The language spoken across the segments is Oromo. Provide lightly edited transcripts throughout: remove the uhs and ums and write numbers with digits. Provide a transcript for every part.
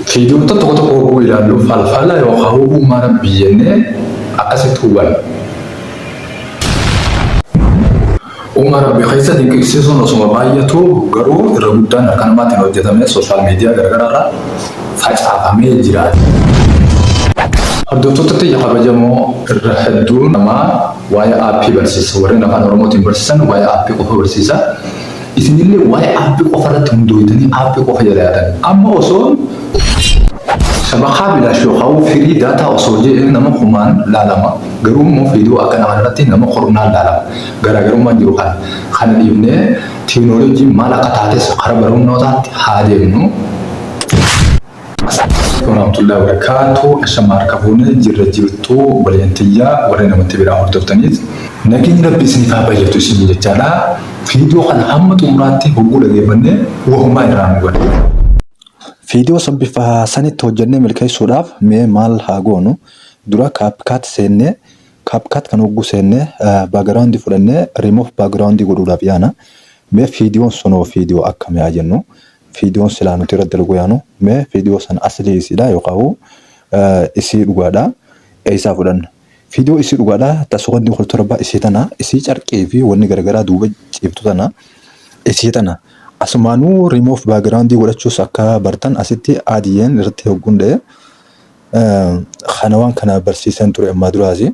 Fiidiyoon tokko tokko ilaallu falfala yookaan uummata biyyeenee akkasitti hubanna. Uummata biyya keessa dinqisiisuun osuma baay'atu garuu irra guddaan harka namaatiin hojjetamee sooshaal miidiyaa garaagaraa facaafamee jira. Hordoftoota xiyya kabajamoo irra hedduun namaa waa'ee aappii barsiisa. Warreen afaan Oromootiin barsiisan waa'ee aappii qofa barsiisa. Isinillee waa'ee aappii qofa irratti hundootanii aappii qofa jala yaadan. Amma osoo shabakaa bilaash yookaan firii daataa osoo jedhee nama kumaan laalama. Garuu immoo fiidiyoo akka nama irratti nama qornaan laalama. Garaagarummaan jiru kana. Kana dhiibnee teekinooloojiin maal akka taates karaa barnootaatti haa deemnu. Warahmatullahi wabarakatuh. Ashama harkafuune jirra jirtuu waliintiyyaa warreen namatti biraa hordoftaniif nageenyi rabbi isiniif haa baay'atu isin jechaadha. Fiidiyoo kana hamma xumuraatti hogguu dhageeffannee wahumaa irraa nu godhe. Fiidiyoo san bifa sanitti hojjennee milkeessuudhaaf mee maal haa goonu? Dura CapCut seennee CapCut kan hogguu seennee background fudhannee remove background godhuudhaaf yaana. Mee fiidiyoon sunoo fiidiyoo akkamii haa jennu? Fiidiyoon silaa nuti irratti dalguu yaanu mee fiidiyoo san asli isiidha yookaan isii dhugaadha. Eessaa fudhanna? Fiidiyoo isii dhugaadha. Tasawwanni koltorba isii tana isii carqee fi wanni garagaraa duuba ciibtu tana isii tana. Asumaanuu remove background godhachuus akka bartan asitti adiyyeen irratti hogguun dha'e kana waan kana barsiisan ture ammaa duraasi.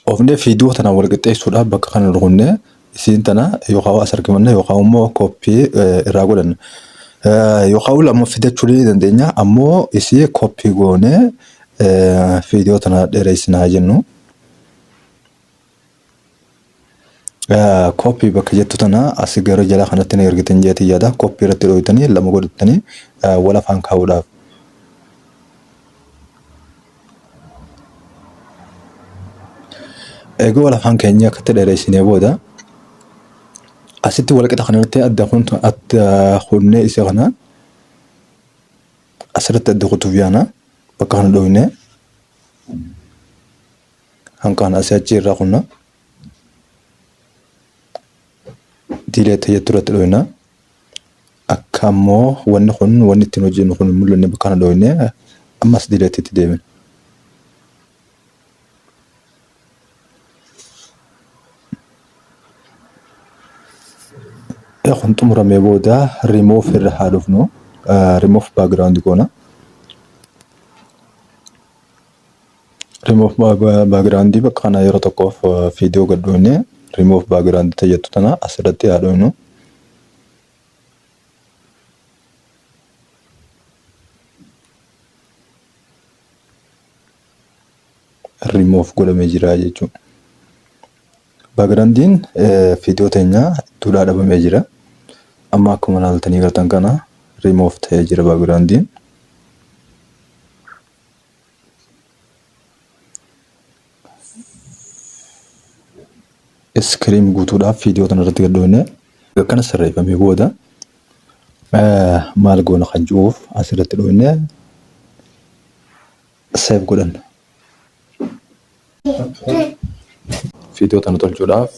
Ofnee fiidiyoo tana wal qixxeessuudhaaf bakka kana dhugunnee isiin tana yookaan as argamanna yookaan immoo kooppii irraa godhanna. Yookaan lama fidachuu dandeenya ammoo isii kooppii goonee fiidiyoo tana dheereessinaa jennu. Kooppii bakka jettu tana as gara jala kanatti ni ergitan jeetii yaada. Kooppii irratti dhooytanii lama godhatanii wal afaan kaa'uudhaaf. Egaa wal afaan keenya akkatti dheereessinee booda asitti wal qixa kanarratti adda hunnee isa kana asirratti adda kutuuf yaana bakka kana dhooynee hanqaan asii achi irraa kunna. Diileeta jettu irratti dhooyna. Akka ammoo wanni kun wanni ittiin hojjennu kun mul'anne bakka kana dhooynee ammas diileetitti deemina. Kun xumuramee booda remove irra haa dhufnu. Remove background goona. Remove background bakka kana yeroo tokkoof fiidiyoo gad dhooynee remove background jettu tana asirratti haa dhooynu. Remove godhamee jira jechuudha. Backgroundiin fiidiyoo teenya duudhaa dhabamee jira. Amma akkuma ilaaltanii gartan kana remove ta'ee jira backgroundiin. Screen guutuudhaaf fiidiyoo kana irratti gad dhooynee akkana sirreeffamee booda maal goona kan jiruuf asirratti dhooynee save godhanna. Fiidiyoo kana tolchuudhaaf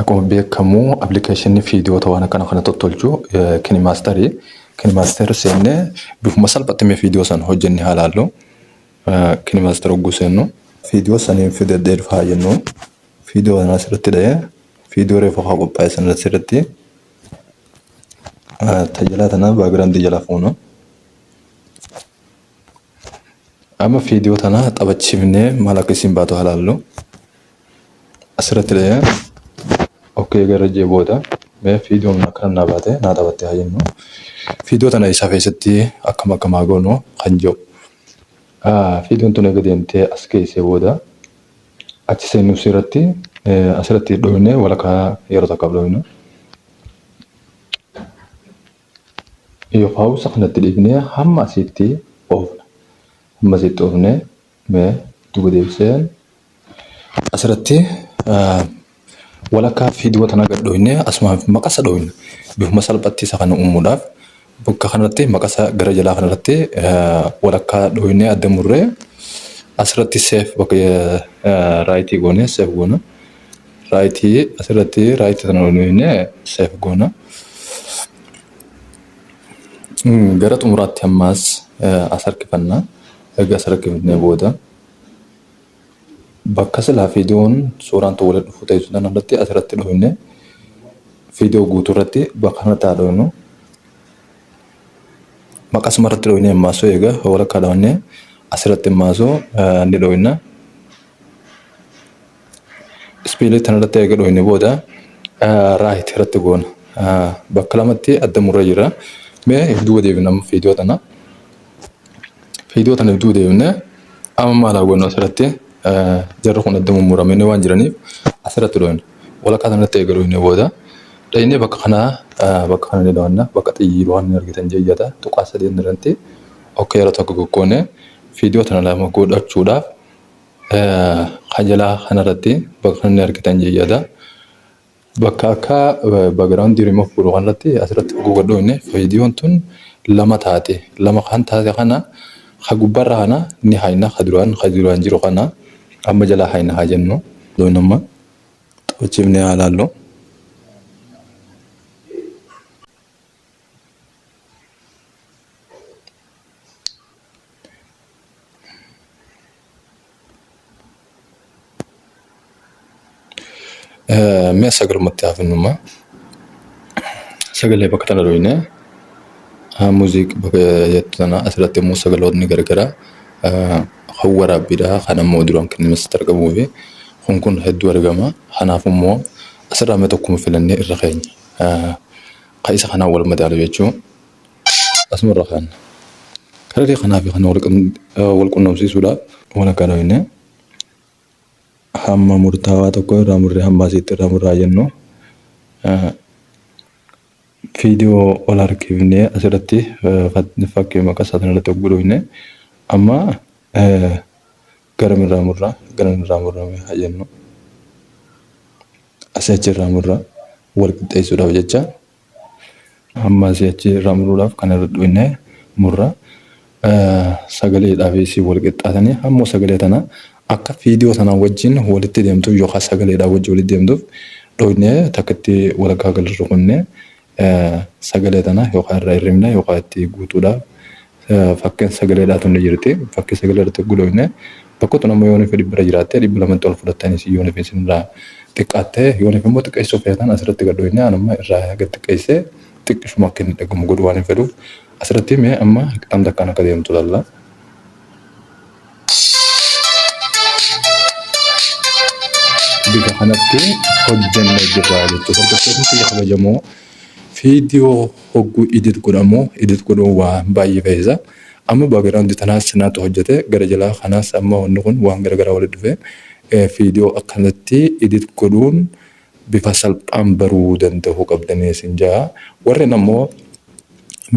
akkuma beekamu appilikeeshinii fiidiyoo ta'an akkana kana tolchuu KineMaster. KineMaster seennee bifuma salphaatti fiidiyoo sana hojjennee haa ilaallu. KineMaster hogguu seennu fiidiyoo saniin fidadhee dhufaa jennu. Fiidiyoo kana asirratti dha'ee fiidiyoo reefu haa qophaa'e sana asirratti tajaajila tana background jala fuunu. Amma fiidiyoo tana taphachiifnee maal akka isin baatu haa ilaallu. Asirratti dha'ee okkee gara jee booda mee fiidiyoon akka naa baate naa taphattee haa jennu. Fiidiyoo tana isaa keessatti akkam akkamaa goonu kan jiru. Fiidiyoon tun eega deemtee as geessee booda achi seenuu irratti asirratti dhooynee walakkaa yeroo takkaaf dhooynu. Yookaan isa kanatti dhiibnee hamma asitti oofna. Hamma asitti oofnee mee duuba deebiseen asirratti walakkaa fiidiyoo tana gad dhooynee asuma maqasa dhooyna. Bifuma salphatti isa kana uumuudhaaf bakka kanatti maqasa gara jalaa kanarratti walakkaa dhooynee adda murree asirratti save bakka raayitii goonee save goona. Raayitii asirratti raayitii tana dhooynee save goona. Gara xumuraatti ammaas as harkifannaa. Egaa as harkifnee booda bakka silaa viidiyoon suuraan ta'uu walitti dhufu ta'ee sun irratti asirratti dhoofne viidiyoo guutuu irratti bakka kanatti haa dhoofnu. Maqasuma irratti dhoofne ammaasoo egaa walakkaa dhoofne asirratti ammaasoo ni dhoofna. Ispiilii kanarratti egaa dhoofne booda raayit irratti goona. Bakka lamatti adda murree jira. Mee duuba deebina viidiyoo tana. Viidiyoo tana duuba deebina. Amma maal haa goonu asirratti jarri kun adda mummuramanii waan jiraniif asirratti dhoofna. Walakkaa kanarratti egaa dhoofne booda dhahinee bakka kana ni dhoofna. Bakka xiyyiiroo waan argitan jeeyyata. Tuqaa sadii irratti akka yeroo tokko goggoone viidiyoo tana lama godhachuudhaaf kajalaa kanarratti bakka kana ni argitan jeeyyata. Bakka akka background remove godhu kanarratti asirratti godhoone viidiyoon tun lama taate. Lama kan taate kana gubbarra kana ni hayna duraan jiru kana amma jalaa hayna haa jennu. Doonamma xabachiifnee haa laallu. Mee sagalumatti haafnummaa sagalee bakka tana dhoofne muuziqaa bakka jettu tana asirratti immoo sagaloonni garagaraa kan waraabbiidha. Kan ammoo duraan kennametti argamuu fi kun hedduu argama. Kanaaf immoo asirraa mee tokkuma filannee irra keenya. Kan isa kanaan wal madaalu jechuun asuma irra kaana. Karaa kanaa fi kana wal qunnamsiisuudhaaf walakkaa dhoofne. Hamma murtaawaa tokko irraa murree hamma asitti irraa murraa jennu viidiyoo ol harkifnee asirratti fakkii maqaa isaa irratti godhuune amma garamirraa murraa haa jennu asii achi irraa murraa wal qixxeessuudhaaf jecha amma asii achi irraa muruudhaaf kan irra dhuunee murraa sagaleedhaaf wal qixxaatanii ammoo sagalee tana akka viidiyoo sana wajjin walitti deemtuuf yookaan sagaleedhaan wajjin walitti deemtuuf dhoofnee takkatti walakkaa galirra rukunnee sagalee tana yookaan irraa hirribna yookaan itti guutuudhaaf fakkiin sagaleedhaa tunne jirti. Fakkii sagaleedhaatti guddoofne bakkoota nama yoo nufi dhibbira jiraattee dhibba lamatti ol fudhattanis yoo nufi isinirraa xiqqaattee yoo nufi immoo xiqqeessuu feetan asirratti gadhoofne anamma irraa gad xiqqeessee xiqqishuma akka inni dhagamu godhu waan hin fedhuuf asirratti mee amma qixxaam takkaan akka deemtu lalla. Bifa kanatti hojjennee jirra jechuudha. Hordoftoonni kabajamoo viidiyoo hogguu edit godhamu waan baay'ee fayyisa. Amma background tanaas naatu hojjete gara jalaa kanaas amma wanni kun waan garagaraa walitti dhufe viidiyoo akkanatti edit godhuun bifa salphaan baruu danda'uu qabdanii isin jaa. Warreen ammoo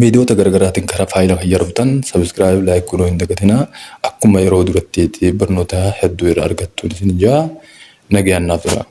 viidiyoota garagaraatiin karaa faayila fayyadamtan subscribe like godhuu hin dagatinaa. Akkuma yeroo duratti barnoota hedduu irraa argattu isin jaa. Nagayaan naaf tura.